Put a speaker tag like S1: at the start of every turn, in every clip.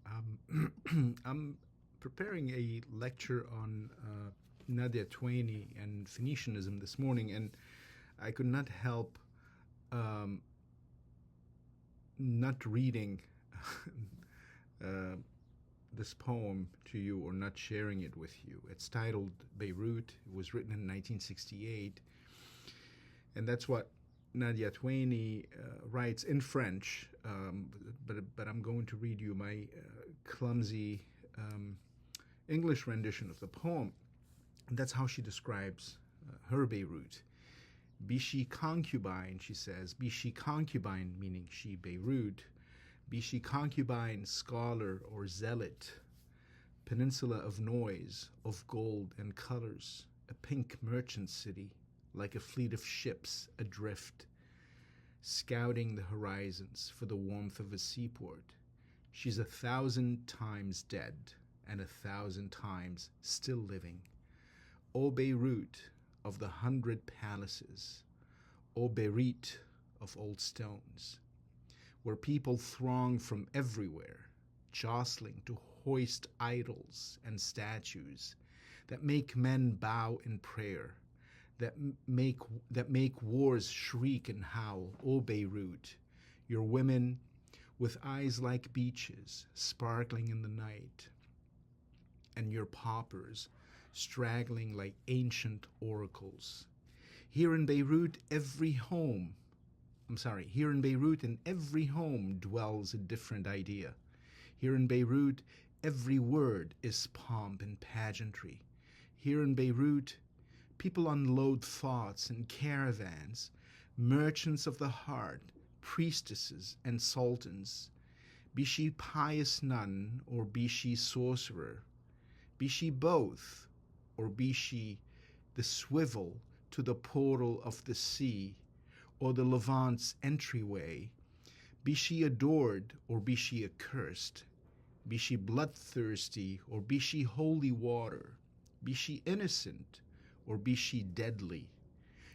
S1: I'm preparing a lecture on Nadia Twaini and Phoenicianism this morning, and I could not help not reading this poem to you or not sharing it with you. It's titled Beirut. It was written in 1968, and that's what Nadia Twaini writes in French, but I'm going to read you my clumsy English rendition of the poem. And that's how she describes her Beirut. Be she concubine, she says, be she concubine, meaning she Beirut, be she concubine, scholar, or zealot, peninsula of noise, of gold and colors, a pink merchant city, like a fleet of ships adrift, scouting the horizons for the warmth of a seaport. She's 1,000 times dead and 1,000 times still living. O Beirut of the 100 palaces, O Béryte of old stones, where people throng from everywhere, jostling to hoist idols and statues that make men bow in prayer, that make wars shriek and howl. O Beirut, your women with eyes like beaches sparkling in the night, and your paupers straggling like ancient oracles. Here in Beirut, in every home dwells a different idea. Here in Beirut, every word is pomp and pageantry. Here in Beirut, people unload thoughts in caravans, merchants of the heart, priestesses and sultans. Be she pious nun or be she sorcerer, be she both, or be she the swivel to the portal of the sea, or the Levant's entryway, be she adored or be she accursed, be she bloodthirsty or be she holy water, be she innocent or be she deadly.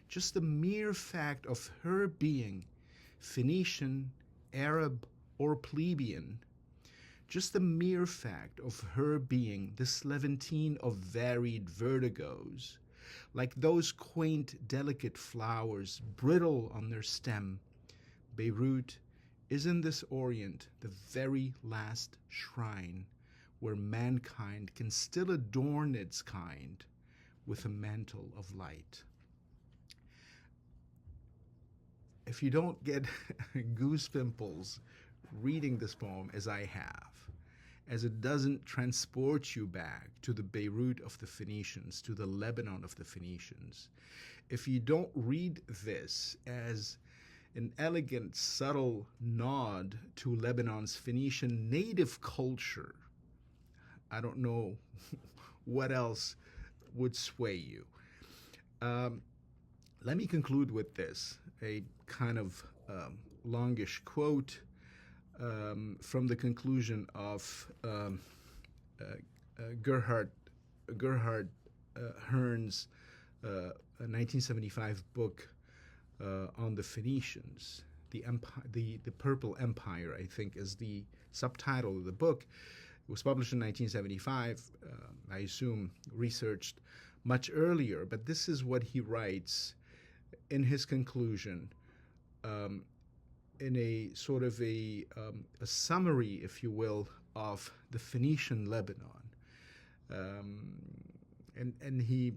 S1: Just the mere fact of her being Phoenician, Arab, or plebeian, just the mere fact of her being this Levantine of varied vertigos, like those quaint, delicate flowers, brittle on their stem, Beirut is in this Orient the very last shrine where mankind can still adorn its kind with a mantle of light. If you don't get goose pimples reading this poem as I have, as it doesn't transport you back to the Beirut of the Phoenicians, to the Lebanon of the Phoenicians, if you don't read this as an elegant, subtle nod to Lebanon's Phoenician native culture, I don't know what else would sway you. Let me conclude with this, a kind of longish quote from the conclusion of Gerhard Hearn's 1975 book on the Phoenicians. The Purple Empire, I think, is the subtitle of the book. It was published in 1975, I assume researched much earlier, but this is what he writes in his conclusion, in a sort of a summary, if you will, of the Phoenician Lebanon. And he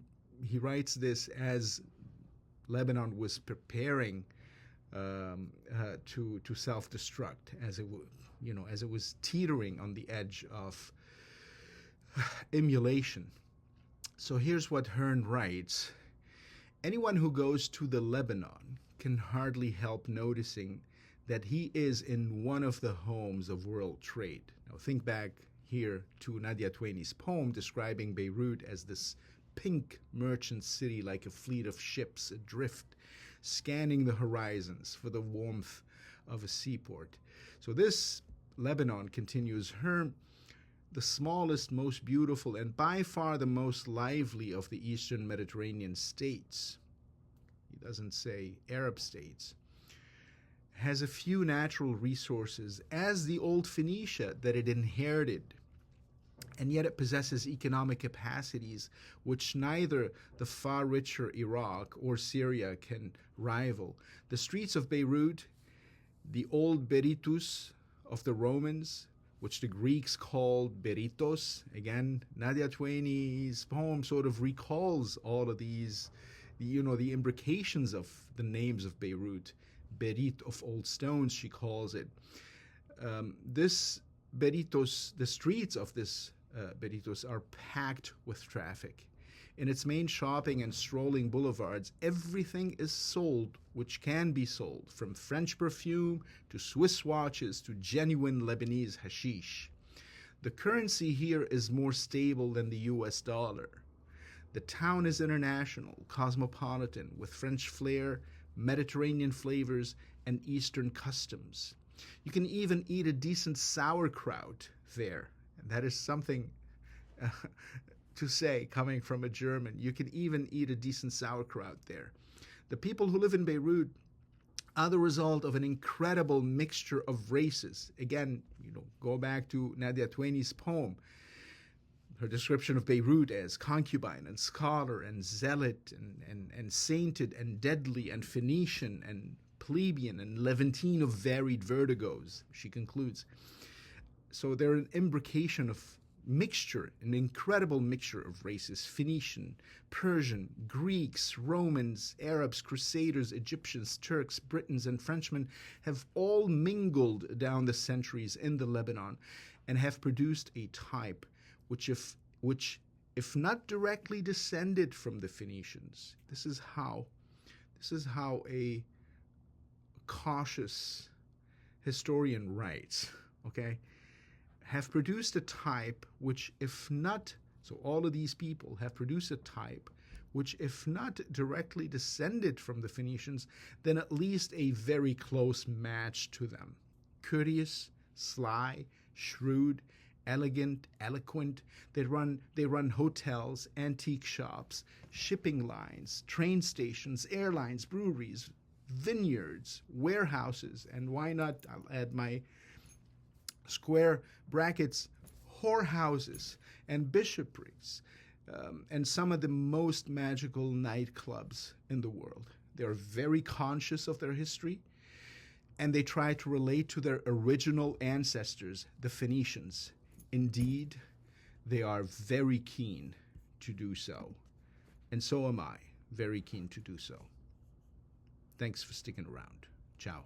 S1: writes this as Lebanon was preparing to self-destruct, as it was teetering on the edge of immolation. So here's what Hearn writes. Anyone who goes to the Lebanon can hardly help noticing that he is in one of the homes of world trade. Now think back here to Nadia Twaini's poem describing Beirut as this pink merchant city like a fleet of ships adrift, scanning the horizons for the warmth of a seaport. So this Lebanon, continues Hearn, the smallest, most beautiful, and by far the most lively of the Eastern Mediterranean states. He doesn't say Arab states. has a few natural resources as the old Phoenicia that it inherited, and yet it possesses economic capacities which neither the far richer Iraq or Syria can rival. The streets of Beirut, the old Berytus of the Romans, which the Greeks called Bérytos. Again, Nadia Twain's poem sort of recalls all of these, the imbrications of the names of Beirut. Béryte of old stones, she calls it. This Bérytos, the streets of this Bérytos are packed with traffic. In its main shopping and strolling boulevards, everything is sold which can be sold, from French perfume to Swiss watches to genuine Lebanese hashish. The currency here is more stable than the US dollar. The town is international, cosmopolitan, with French flair, Mediterranean flavors, and Eastern customs. You can even eat a decent sauerkraut there. And that is something to say coming from a German. You can even eat a decent sauerkraut there. The people who live in Beirut are the result of an incredible mixture of races. Again, go back to Nadia Twain's poem. Her description of Beirut as concubine and scholar and zealot and sainted and deadly and Phoenician and plebeian and Levantine of varied vertigos, she concludes. So they're an imbrication of mixture, an incredible mixture of races: Phoenician, Persian, Greeks, Romans, Arabs, Crusaders, Egyptians, Turks, Britons, and Frenchmen have all mingled down the centuries in the Lebanon and have produced a type which if not directly descended from the Phoenicians, this is how a cautious historian writes, okay, have produced a type which, if not, so all of these people have produced a type which, if not directly descended from the Phoenicians, then at least a very close match to them. Courteous, sly, shrewd, elegant, eloquent. They run hotels, antique shops, shipping lines, train stations, airlines, breweries, vineyards, warehouses, and why not, I'll add my square brackets, whorehouses and bishoprics, and some of the most magical nightclubs in the world. They are very conscious of their history, and they try to relate to their original ancestors, the Phoenicians. Indeed, they are very keen to do so, and so am I, very keen to do so. Thanks for sticking around. Ciao.